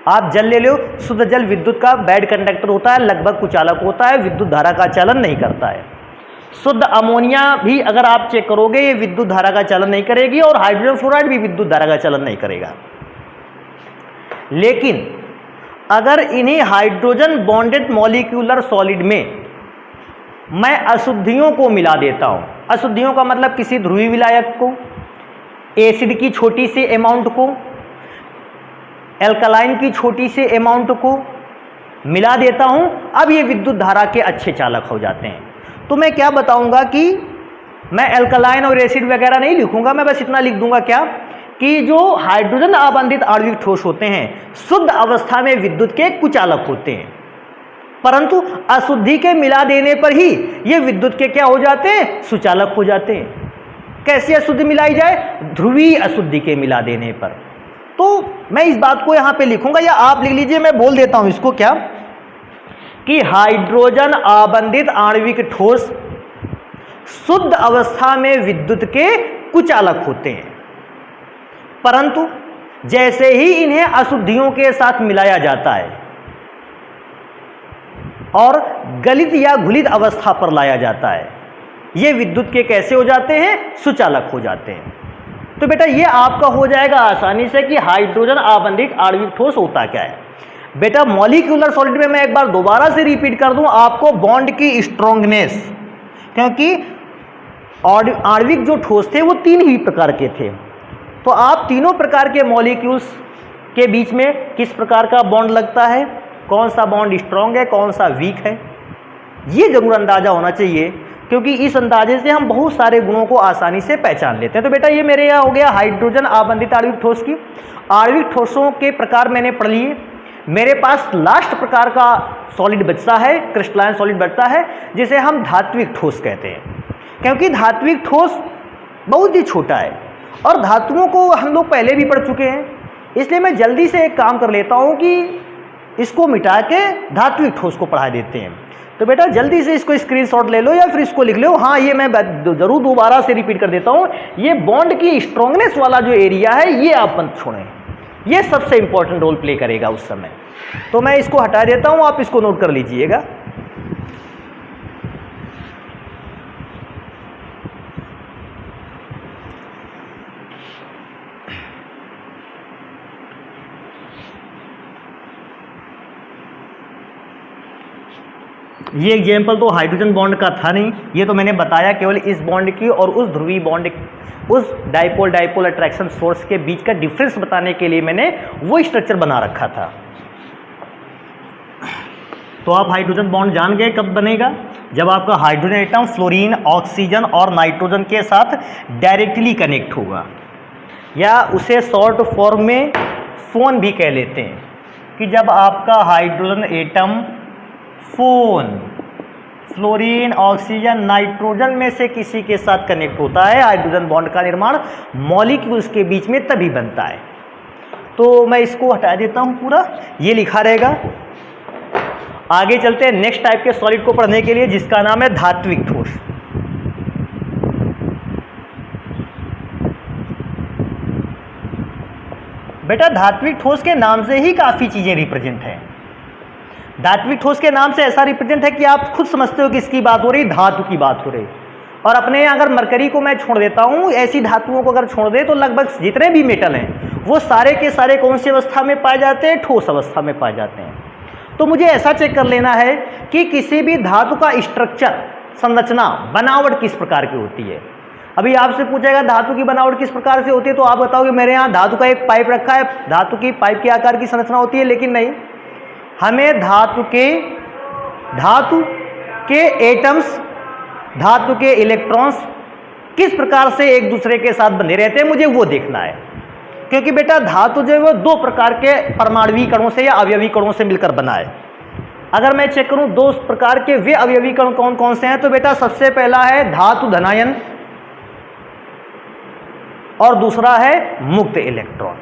आप जल ले लो, शुद्ध जल विद्युत का बैड कंडक्टर होता है, लगभग कुचालक होता है, विद्युत धारा का चालन नहीं करता है। शुद्ध अमोनिया भी अगर आप चेक करोगे ये विद्युत धारा का चलन नहीं करेगी, और हाइड्रोजन फ्लोराइड भी विद्युत धारा का चलन नहीं करेगा। लेकिन अगर इन्हीं हाइड्रोजन बॉन्डेड मॉलिक्यूलर सॉलिड में मैं अशुद्धियों को मिला देता हूं, अशुद्धियों का मतलब किसी ध्रुवीय विलायक को, एसिड की छोटी सी अमाउंट को, एल्कलाइन की छोटी सी अमाउंट को मिला देता हूं, अब ये विद्युत धारा के अच्छे चालक हो जाते हैं। तो मैं क्या बताऊंगा कि मैं एल्कलाइन और एसिड वगैरह नहीं लिखूंगा, मैं बस इतना लिख दूंगा क्या कि जो हाइड्रोजन आबंधित आणविक ठोस होते हैं शुद्ध अवस्था में विद्युत के कुचालक होते हैं, परंतु अशुद्धि के मिला देने पर ही ये विद्युत के क्या हो जाते हैं, सुचालक हो जाते हैं। कैसे अशुद्धि मिलाई जाए, ध्रुवीय अशुद्धि के मिला देने पर। तो मैं इस बात को यहां पे लिखूंगा, या आप लिख लीजिए, मैं बोल देता हूं इसको क्या कि हाइड्रोजन आबंधित आणविक ठोस शुद्ध अवस्था में विद्युत के कुचालक होते हैं, परंतु जैसे ही इन्हें अशुद्धियों के साथ मिलाया जाता है और गलित या घुलित अवस्था पर लाया जाता है, ये विद्युत के कैसे हो जाते हैं, सुचालक हो जाते हैं। तो बेटा ये आपका हो जाएगा आसानी से कि हाइड्रोजन आबंधित आणविक ठोस होता क्या है। बेटा मॉलिक्यूलर सॉलिड में मैं एक बार दोबारा से रिपीट कर दूं आपको, बॉन्ड की स्ट्रॉन्गनेस, क्योंकि आणविक जो ठोस थे वो तीन ही प्रकार के थे, तो आप तीनों प्रकार के मॉलिक्यूल्स के बीच में किस प्रकार का बॉन्ड लगता है, कौन सा बॉन्ड स्ट्रॉन्ग है, कौन सा वीक है, ये जरूर अंदाजा होना चाहिए, क्योंकि इस अंदाजे से हम बहुत सारे गुणों को आसानी से पहचान लेते हैं। तो बेटा ये मेरे यहाँ हो गया हाइड्रोजन आबंधित आणविक ठोस की। आणविक ठोसों के प्रकार मैंने पढ़ लिए। मेरे पास लास्ट प्रकार का सॉलिड बचता है, क्रिस्टलाइन सॉलिड बचता है, जिसे हम धात्विक ठोस कहते हैं, क्योंकि धात्विक ठोस बहुत ही छोटा है और धातुओं को हम लोग पहले भी पढ़ चुके हैं, इसलिए मैं जल्दी से एक काम कर लेता हूँ कि इसको मिटा के धात्विक ठोस को पढ़ा देते हैं। तो बेटा जल्दी से इसको स्क्रीनशॉट ले लो या फिर इसको लिख लो। हाँ, ये मैं जरूर दोबारा से रिपीट कर देता हूँ, ये बॉन्ड की स्ट्रॉन्गनेस वाला जो एरिया है ये आप मत छोड़ें, ये सबसे इंपॉर्टेंट रोल प्ले करेगा उस समय। तो मैं इसको हटा देता हूँ, आप इसको नोट कर लीजिएगा। ये एग्जाम्पल तो हाइड्रोजन बॉन्ड का था नहीं, ये तो मैंने बताया केवल इस बॉन्ड की और उस ध्रुवीय बॉन्ड, उस डाइपोल डाइपोल अट्रैक्शन फोर्स के बीच का डिफरेंस बताने के लिए मैंने वो स्ट्रक्चर बना रखा था। तो आप हाइड्रोजन बॉन्ड जान गए कब बनेगा, जब आपका हाइड्रोजन एटम फ्लोरीन, ऑक्सीजन और नाइट्रोजन के साथ डायरेक्टली कनेक्ट होगा, या उसे शॉर्ट फॉर्म में फोन भी कह लेते हैं, कि जब आपका hydrogen atom phone fluorine, oxygen, nitrogen में से किसी के साथ कनेक्ट होता है, हाइड्रोजन बॉन्ड का निर्माण मॉलिक्यूल्स के बीच में तभी बनता है। तो मैं इसको हटा देता हूं, पूरा ये लिखा रहेगा। आगे चलते हैं नेक्स्ट टाइप के सॉलिड को पढ़ने के लिए, जिसका नाम है धात्विक ठोस। बेटा धात्विक ठोस के नाम से ही काफी चीजें रिप्रेजेंट हैं। धात्विक ठोस के नाम से ऐसा रिप्रेजेंट है कि आप खुद समझते हो किसकी बात हो रही, धातु की बात हो रही। और अपने अगर मरकरी को मैं छोड़ देता हूं, ऐसी धातुओं को अगर छोड़ दे तो लगभग जितने भी मेटल हैं वो सारे के सारे कौन सी अवस्था में पाए जाते हैं, ठोस अवस्था में पाए जाते हैं। तो मुझे ऐसा चेक कर लेना है कि किसी भी धातु का स्ट्रक्चर, संरचना, बनावट किस प्रकार की होती है। अभी आपसे पूछेगा धातु की बनावट किस प्रकार से होती है, तो आप बताओगे मेरे यहाँ धातु का एक पाइप रखा है, धातु की पाइप के आकार की संरचना होती है। लेकिन नहीं, हमें धातु के एटम्स, धातु के इलेक्ट्रॉन्स किस प्रकार से एक दूसरे के साथ बंधे रहते हैं, मुझे वो देखना है। क्योंकि बेटा धातु जो है वो दो प्रकार के परमाणुवीय कणों से या अवयवी कणों से मिलकर बना है। अगर मैं चेक करूं दो प्रकार के वे अवयवी कण कौन कौन से हैं, तो बेटा सबसे पहला है धातु धनायन और दूसरा है मुक्त इलेक्ट्रॉन।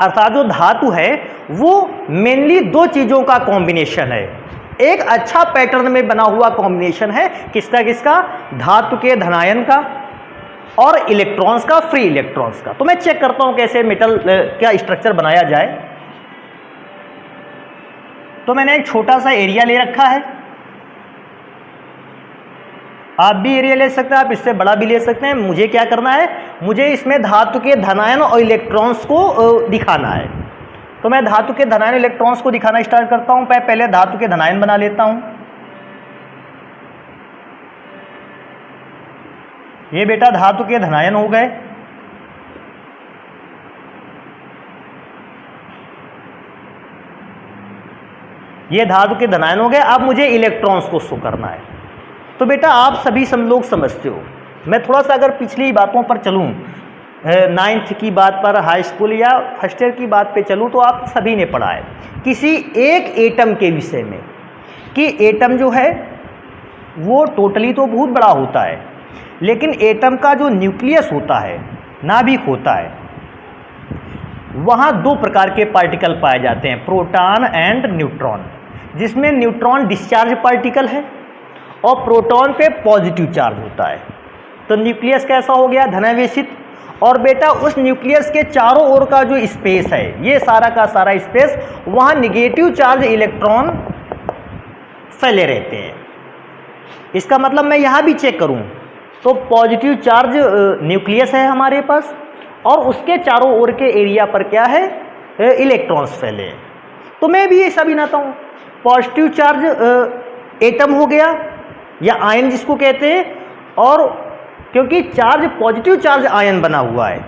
अर्थात जो धातु है वो मेनली दो चीजों का कॉम्बिनेशन है, एक अच्छा पैटर्न में बना हुआ कॉम्बिनेशन है। किसका किसका, धातु के धनायन का और इलेक्ट्रॉन्स का, फ्री इलेक्ट्रॉन्स का। तो मैं चेक करता हूं कैसे मेटल का स्ट्रक्चर बनाया जाए। तो मैंने एक छोटा सा एरिया ले रखा है, आप भी एरिया ले सकते हैं, आप इससे बड़ा भी ले सकते हैं। मुझे क्या करना है, मुझे इसमें धातु के धनायन और इलेक्ट्रॉन्स को दिखाना है। तो मैं धातु के धनायन इलेक्ट्रॉन्स को दिखाना स्टार्ट करता हूं। मैं पहले धातु के धनायन बना लेता हूं। ये बेटा धातु के धनायन हो गए। ये धातु के धनायन हो गए। अब मुझे इलेक्ट्रॉन्स को शो करना है। तो बेटा आप सभी लोग समझते हो। मैं थोड़ा सा अगर पिछली बातों पर चलूं, 9th की बात पर, हाई स्कूल या फर्स्ट ईयर की बात पे चलूं, तो आप सभी ने पढ़ा है किसी एक एटम के विषय में कि एटम जो है वो टोटली तो बहुत बड़ा होता है, लेकिन एटम का जो न्यूक्लियस होता है, नाभिक होता है, वहाँ दो प्रकार के पार्टिकल पाए जाते हैं, प्रोटॉन एंड न्यूट्रॉन, जिसमें न्यूट्रॉन डिस्चार्ज पार्टिकल है और प्रोटॉन पे पॉजिटिव चार्ज होता है। तो न्यूक्लियस कैसा हो गया, धनावेशित। और बेटा उस न्यूक्लियस के चारों ओर का जो स्पेस है, ये सारा का सारा स्पेस, वहाँ निगेटिव चार्ज इलेक्ट्रॉन फैले रहते हैं। इसका मतलब मैं यहाँ भी चेक करूँ तो पॉजिटिव चार्ज न्यूक्लियस है हमारे पास और उसके चारों ओर के एरिया पर क्या है, इलेक्ट्रॉन्स फैले हैं। तो मैं भी ऐसा बनाता हूँ। पॉजिटिव चार्ज एटम हो गया या आयन जिसको कहते हैं, और क्योंकि चार्ज पॉजिटिव चार्ज आयन बना हुआ है,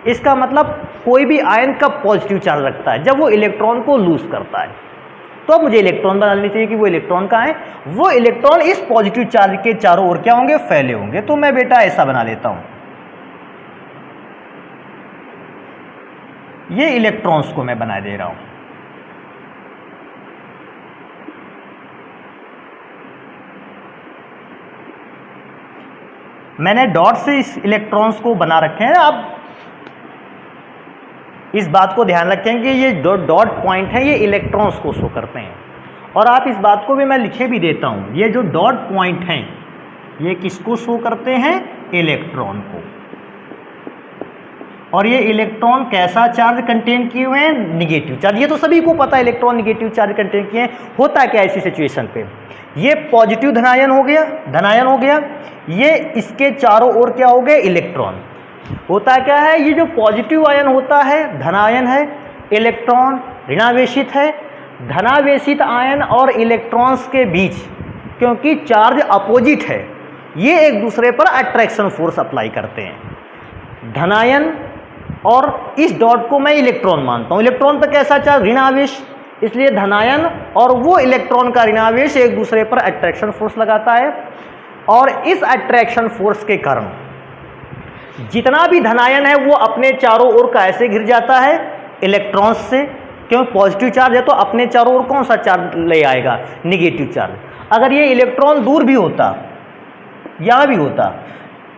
इसका मतलब कोई भी आयन कब पॉजिटिव चार्ज रखता है, जब वो इलेक्ट्रॉन को लूज करता है। तो मुझे इलेक्ट्रॉन बना लेनी चाहिए कि वो इलेक्ट्रॉन कहाँ है, वो इलेक्ट्रॉन इस पॉजिटिव चार्ज के चारों ओर क्या होंगे, फैले होंगे। तो मैं बेटा ऐसा बना लेता हूं। ये इलेक्ट्रॉन्स को मैं बना दे रहा हूं। मैंने डॉट से इस इलेक्ट्रॉन्स को बना रखे हैं। आप इस बात को ध्यान रखें कि ये डॉट पॉइंट है, ये इलेक्ट्रॉन्स को शो करते हैं। और आप इस बात को भी मैं लिखे भी देता हूं, ये जो डॉट पॉइंट हैं ये किसको शो करते हैं, इलेक्ट्रॉन को। और ये इलेक्ट्रॉन कैसा चार्ज कंटेन किए हुए हैं, निगेटिव चार्ज। ये तो सभी को पता है इलेक्ट्रॉन निगेटिव चार्ज कंटेन किए हैं। होता क्या ऐसी सिचुएशन पे, ये पॉजिटिव धनायन हो गया, ये इसके चारों ओर क्या हो गए, इलेक्ट्रॉन। होता क्या है, ये जो पॉजिटिव आयन होता है धनायन है, इलेक्ट्रॉन ऋणावेशित है। धनावेशित आयन और इलेक्ट्रॉन्स के बीच क्योंकि चार्ज अपोजिट है, ये एक दूसरे पर अट्रैक्शन फोर्स अप्लाई करते हैं। धनायन और इस डॉट को मैं इलेक्ट्रॉन मानता हूँ। इलेक्ट्रॉन पर कैसा चार्ज, ऋणावेश, इसलिए धनायन और वो इलेक्ट्रॉन का ऋणावेश एक दूसरे पर अट्रैक्शन फोर्स लगाता है। और इस अट्रैक्शन फोर्स के कारण जितना भी धनायन है वो अपने चारों ओर कैसे घिर जाता है, इलेक्ट्रॉन्स से। क्यों, पॉजिटिव चार्ज है तो अपने चारों ओर कौन सा चार्ज ले आएगा, निगेटिव चार्ज। अगर ये इलेक्ट्रॉन दूर भी होता, यहाँ भी होता,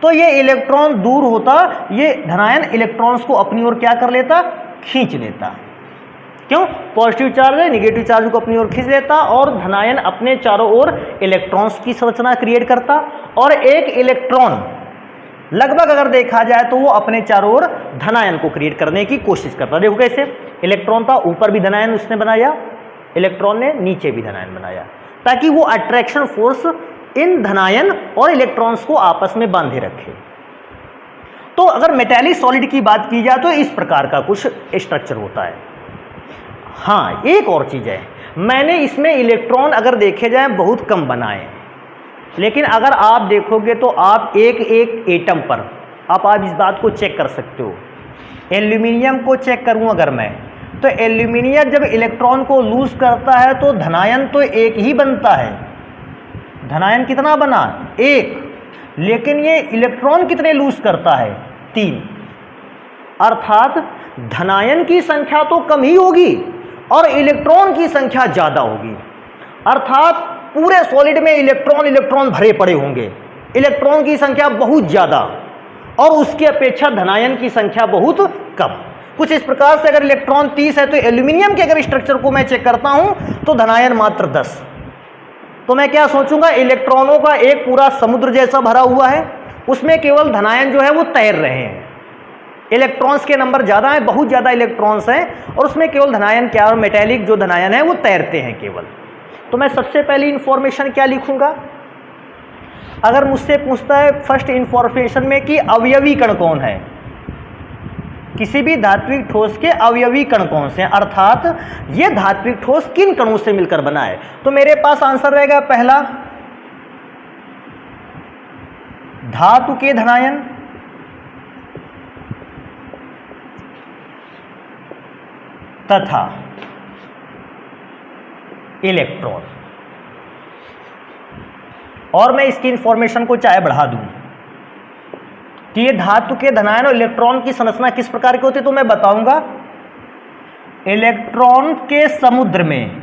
तो ये इलेक्ट्रॉन दूर होता, ये धनायन इलेक्ट्रॉन्स को अपनी ओर क्या कर लेता, खींच लेता। क्यों, पॉजिटिव चार्ज है, निगेटिव चार्ज को अपनी ओर खींच लेता और धनायन अपने चारों ओर इलेक्ट्रॉन्स की संरचना क्रिएट करता। और एक इलेक्ट्रॉन लगभग अगर देखा जाए तो वो अपने चारों ओर धनायन को क्रिएट करने की कोशिश करता। देखो कैसे, इलेक्ट्रॉन था, ऊपर भी धनायन उसने बनाया, इलेक्ट्रॉन ने नीचे भी धनायन बनाया, ताकि वो अट्रैक्शन फोर्स इन धनायन और इलेक्ट्रॉन्स को आपस में बांधे रखे। तो अगर मेटेलिक सॉलिड की बात की जाए तो इस प्रकार का कुछ स्ट्रक्चर होता है। हाँ, एक और चीज़ है, मैंने इसमें इलेक्ट्रॉन अगर देखे जाए बहुत कम बनाए, लेकिन अगर आप देखोगे तो आप एक एक एटम पर आप इस बात को चेक कर सकते हो। एल्यूमिनियम को चेक करूं अगर मैं, तो एल्यूमिनियम जब इलेक्ट्रॉन को लूज करता है तो धनायन तो एक ही बनता है। धनायन कितना बना, एक, लेकिन ये इलेक्ट्रॉन कितने लूज करता है, 3। अर्थात धनायन की संख्या तो कम ही होगी और इलेक्ट्रॉन की संख्या ज़्यादा होगी। अर्थात पूरे सॉलिड में इलेक्ट्रॉन भरे पड़े होंगे, इलेक्ट्रॉन की संख्या बहुत ज़्यादा और उसकी अपेक्षा धनायन की संख्या बहुत कम। कुछ इस प्रकार से अगर इलेक्ट्रॉन 30 है तो एल्यूमिनियम के अगर स्ट्रक्चर को मैं चेक करता हूं तो धनायन मात्र 10। तो मैं क्या सोचूंगा, इलेक्ट्रॉनों का एक पूरा समुद्र जैसा भरा हुआ है, उसमें केवल धनायन जो है वो तैर रहे हैं। इलेक्ट्रॉन्स के नंबर ज़्यादा हैं, बहुत ज़्यादा इलेक्ट्रॉन्स हैं और उसमें केवल धनायन क्या, और मेटेलिक जो धनायन है वो तैरते हैं केवल। तो मैं सबसे पहली इंफॉर्मेशन क्या लिखूंगा, अगर मुझसे पूछता है फर्स्ट इंफॉर्मेशन में कि अवयवी कण कौन है, किसी भी धात्विक ठोस के अवयवी कण कौन से हैं, अर्थात ये धात्विक ठोस किन कणों से मिलकर बना है, तो मेरे पास आंसर रहेगा पहला धातु के धनायन, तथा इलेक्ट्रॉन। और मैं इसकी इंफॉर्मेशन को चाहे बढ़ा दूं कि ये धातु के धनायन और इलेक्ट्रॉन की संरचना किस प्रकार की होती है, तो मैं बताऊंगा इलेक्ट्रॉन के समुद्र में,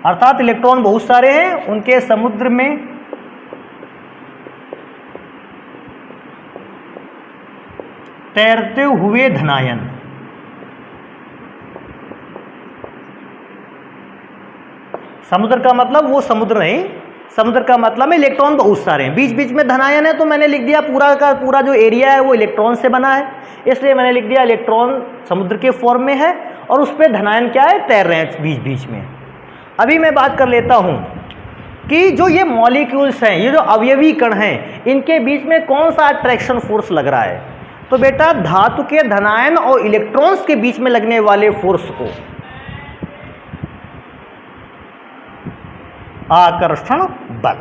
अर्थात इलेक्ट्रॉन बहुत सारे हैं, उनके समुद्र में तैरते हुए धनायन। समुद्र का मतलब वो समुद्र नहीं, समुद्र का मतलब है इलेक्ट्रॉन बहुत सारे हैं, बीच बीच में धनायन है, तो मैंने लिख दिया पूरा का पूरा जो एरिया है वो इलेक्ट्रॉन से बना है, इसलिए मैंने लिख दिया इलेक्ट्रॉन समुद्र के फॉर्म में है और उस पर धनायन क्या है, तैर रहे हैं बीच बीच में। अभी मैं बात कर लेता हूं कि जो ये मॉलिक्यूल्स हैं, ये जो अवयवी कण हैं, इनके बीच में कौन सा अट्रैक्शन फोर्स लग रहा है, तो बेटा धातु के धनायन और इलेक्ट्रॉन्स के बीच में लगने वाले फोर्स को आकर्षण बल।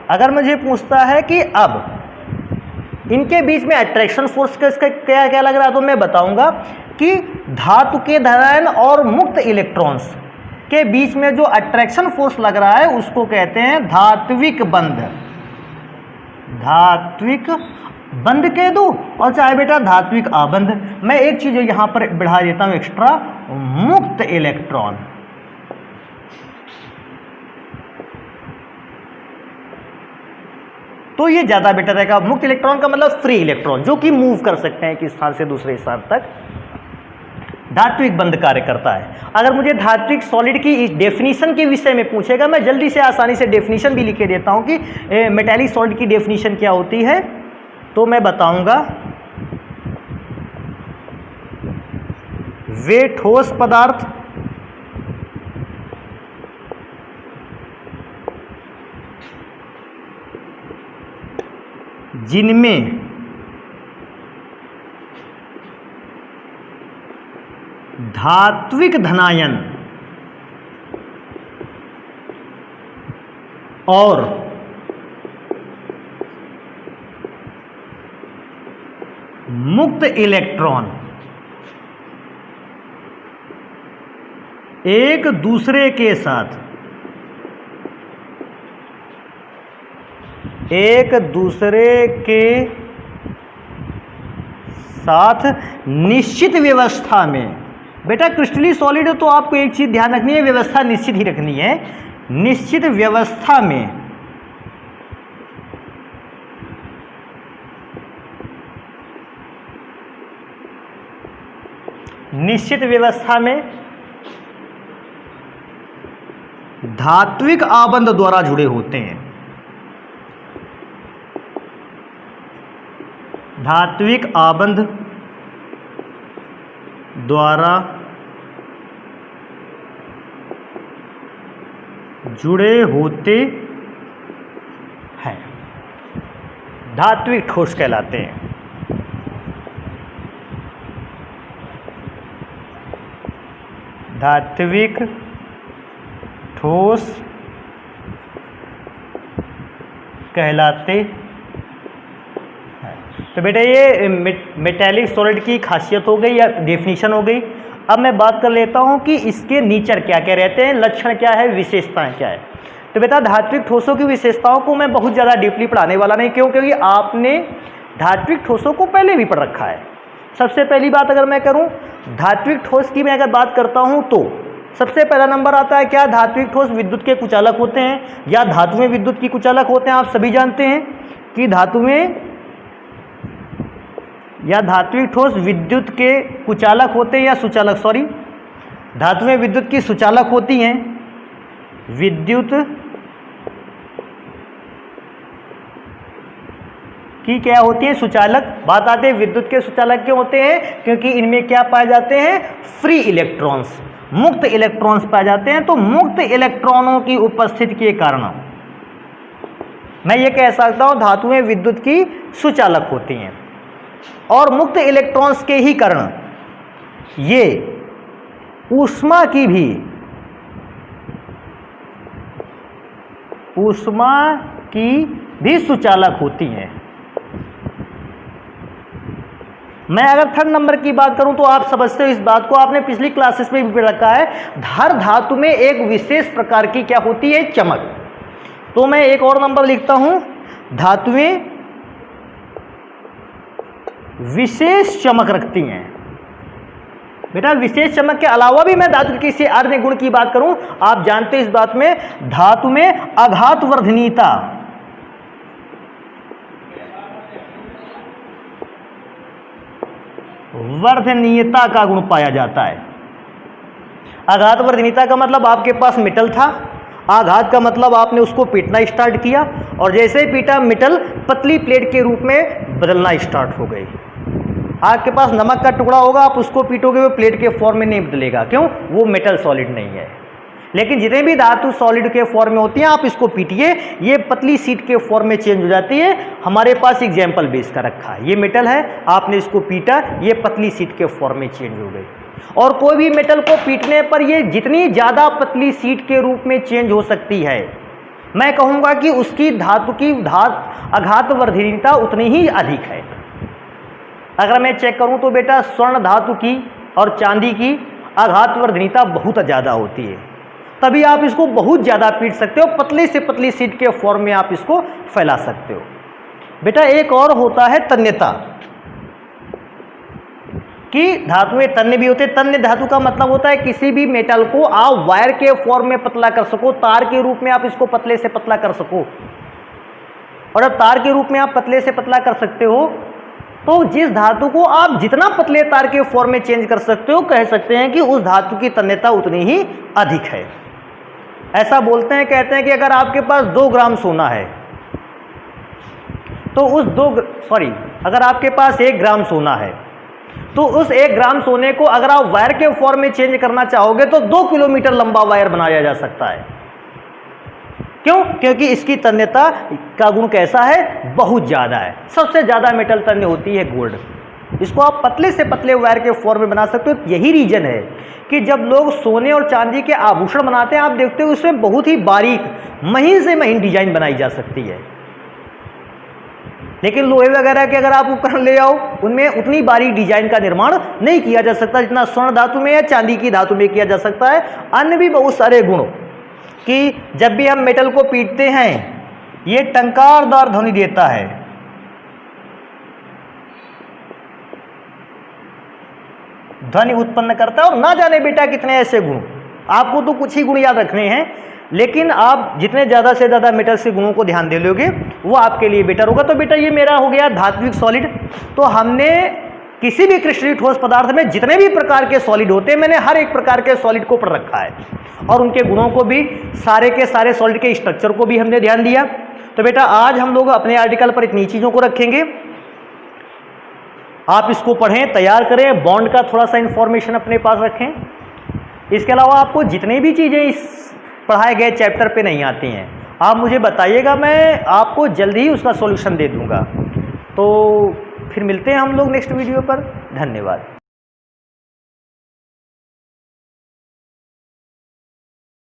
अगर मुझे पूछता है कि अब इनके बीच में अट्रैक्शन फोर्स का क्या क्या लग रहा है, तो मैं बताऊंगा कि धातु के धनायन और मुक्त इलेक्ट्रॉन्स के बीच में जो अट्रैक्शन फोर्स लग रहा है उसको कहते हैं धात्विक बंध। धात्विक बंध कह दो और चाहे बेटा धात्विक आबंध। मैं एक चीज यहां पर बढ़ा देता हूं एक्स्ट्रा, मुक्त इलेक्ट्रॉन। तो ये ज्यादा बेटर रहेगा। मुक्त इलेक्ट्रॉन का मतलब फ्री इलेक्ट्रॉन, जो कि मूव कर सकते हैं एक स्थान से दूसरे स्थान तक। धात्विक बंध कार्य करता है। अगर मुझे धात्विक सॉलिड की डेफिनेशन के विषय में पूछेगा, मैं जल्दी से आसानी से डेफिनेशन भी लिख के देता हूं कि मेटालिक सॉलिड की डेफिनेशन क्या होती है, तो मैं बताऊंगा वे ठोस पदार्थ जिनमें धात्विक धनायन और मुक्त इलेक्ट्रॉन एक दूसरे के साथ निश्चित व्यवस्था में, बेटा क्रिस्टली सॉलिड तो आपको एक चीज ध्यान रखनी है, व्यवस्था निश्चित ही रखनी है। निश्चित व्यवस्था में धात्विक आबंध द्वारा जुड़े होते हैं। धात्विक आबंध द्वारा जुड़े होते हैं, धात्विक ठोस कहलाते हैं। धात्विक ठोस कहलाते हैं। तो बेटा ये मेटालिक सॉलिड की खासियत हो गई या डेफिनेशन हो गई। अब मैं बात कर लेता हूं कि इसके नेचर क्या क्या रहते हैं, लक्षण क्या है, विशेषताएं क्या है। तो बेटा धात्विक ठोसों की विशेषताओं को मैं बहुत ज़्यादा डीपली पढ़ाने वाला नहीं, क्यों, क्योंकि आपने धात्विक ठोसों को पहले भी पढ़ रखा है। सबसे पहली बात अगर मैं करूं धात्विक ठोस की, मैं अगर बात करता हूं तो सबसे पहला नंबर आता है क्या, धात्विक ठोस विद्युत के कुचालक होते हैं या धातुएं विद्युत की कुचालक होते हैं। आप सभी जानते हैं कि धातुएं या धात्विक ठोस विद्युत के कुचालक होते हैं या सुचालक, सॉरी, धातुएं विद्युत की सुचालक होती हैं। विद्युत की क्या होती हैं? सुचालक। बात आती है विद्युत के सुचालक क्यों होते हैं? क्योंकि इनमें क्या पाए जाते हैं? फ्री इलेक्ट्रॉन्स, मुक्त इलेक्ट्रॉन्स पाए जाते हैं। तो मुक्त इलेक्ट्रॉनों की उपस्थिति के कारण मैं ये कह सकता हूं धातुएं विद्युत की सुचालक होती हैं, और मुक्त इलेक्ट्रॉन्स के ही कारण ये ऊष्मा की भी सुचालक होती हैं। मैं अगर थर्ड नंबर की बात करूं तो आप समझते हो इस बात को, आपने पिछली क्लासेस में भी पढ़ रखा है, हर धातु में एक विशेष प्रकार की क्या होती है? चमक। तो मैं एक और नंबर लिखता हूं, धातुएं विशेष चमक रखती हैं। बेटा विशेष चमक के अलावा भी मैं धातु के किसी अन्य गुण की बात करूं, आप जानते हैं इस बात में, धातु में आघातवर्धनीयता, वर्धनीयता का गुण पाया जाता है। आघातवर्धनीयता का मतलब आपके पास मेटल था, आघात का मतलब आपने उसको पीटना स्टार्ट किया, और जैसे ही पीटा मेटल पतली प्लेट के रूप में बदलना स्टार्ट हो गई। आपके पास नमक का टुकड़ा होगा, आप उसको पीटोगे वो प्लेट के फॉर्म में नहीं बदलेगा, क्यों? वो मेटल सॉलिड नहीं है। लेकिन जितने भी धातु सॉलिड के फॉर्म में होती हैं, आप इसको पीटिए, ये पतली शीट के फॉर्म में चेंज हो जाती है। हमारे पास एग्जाम्पल बेस का रखा है, ये मेटल है, आपने इसको पीटा, ये पतली शीट के फॉर्म में चेंज हो गई। और कोई भी मेटल को पीटने पर ये जितनी ज़्यादा पतली शीट के रूप में चेंज हो सकती है, मैं कहूँगा कि उसकी धातु की आघातवर्धनीयता उतनी ही अधिक है। अगर मैं चेक करूँ तो बेटा स्वर्ण धातु की और चांदी की आघातवर्धनीयता बहुत ज़्यादा होती है, तभी आप इसको बहुत ज़्यादा पीट सकते हो, पतली से पतली शीट के फॉर्म में आप इसको फैला सकते हो। बेटा एक और होता है तन्यता, कि धातुएं तन्य भी होते हैं। तन्य धातु का मतलब होता है किसी भी मेटल को आप वायर के फॉर्म में पतला कर सको, तार के रूप में आप इसको पतले से पतला कर सको। और अब तार के रूप में आप पतले से पतला कर सकते हो, तो जिस धातु को आप जितना पतले तार के फॉर्म में चेंज कर सकते हो, कह सकते हैं कि उस धातु की तन्यता उतनी ही अधिक है। ऐसा बोलते हैं, कहते हैं कि अगर आपके पास 2 ग्राम सोना है, तो उस अगर आपके पास 1 ग्राम सोना है, तो उस 1 ग्राम सोने को अगर आप वायर के फॉर्म में चेंज करना चाहोगे तो 2 किलोमीटर लंबा वायर बनाया जा सकता है। क्यों? क्योंकि इसकी तन्यता का गुण कैसा है? बहुत ज़्यादा है। सबसे ज़्यादा मेटल तन्य होती है गोल्ड, इसको आप पतले से पतले वायर के फॉर्म में बना सकते हो। यही रीजन है कि जब लोग सोने और चांदी के आभूषण बनाते हैं, आप देखते हो उसमें बहुत ही बारीक महीन से महीन डिजाइन बनाई जा सकती है। लेकिन लोहे वगैरह के अगर आप उपकरण ले आओ, उनमें उतनी बारीक डिजाइन का निर्माण नहीं किया जा सकता जितना स्वर्ण धातु में या चांदी की धातु में किया जा सकता है। अन्य भी बहुत सारे गुण, कि जब भी हम मेटल को पीटते हैं ये टंकारदार ध्वनि देता है, ध्वनि उत्पन्न करता है। और ना जाने बेटा कितने ऐसे गुण, आपको तो कुछ ही गुण याद रखने हैं, लेकिन आप जितने ज़्यादा से ज़्यादा मेटल से गुणों को ध्यान दे लोगे वो आपके लिए बेटर होगा। तो बेटा ये मेरा हो गया धात्विक सॉलिड। तो हमने किसी भी क्रिस्टलीय ठोस पदार्थ में जितने भी प्रकार के सॉलिड होते हैं, मैंने हर एक प्रकार के सॉलिड को पढ़ रखा है, और उनके गुणों को भी, सारे के सारे सॉलिड के स्ट्रक्चर को भी हमने ध्यान दिया। तो बेटा आज हम लोग अपने आर्टिकल पर इतनी चीज़ों को रखेंगे, आप इसको पढ़ें, तैयार करें, बॉन्ड का थोड़ा सा इंफॉर्मेशन अपने पास रखें। इसके अलावा आपको जितनी भी चीज़ें इस पढ़ाए गए चैप्टर पे नहीं आती हैं, आप मुझे बताइएगा, मैं आपको जल्दी ही उसका सॉल्यूशन दे दूंगा। तो फिर मिलते हैं हम लोग नेक्स्ट वीडियो पर। धन्यवाद।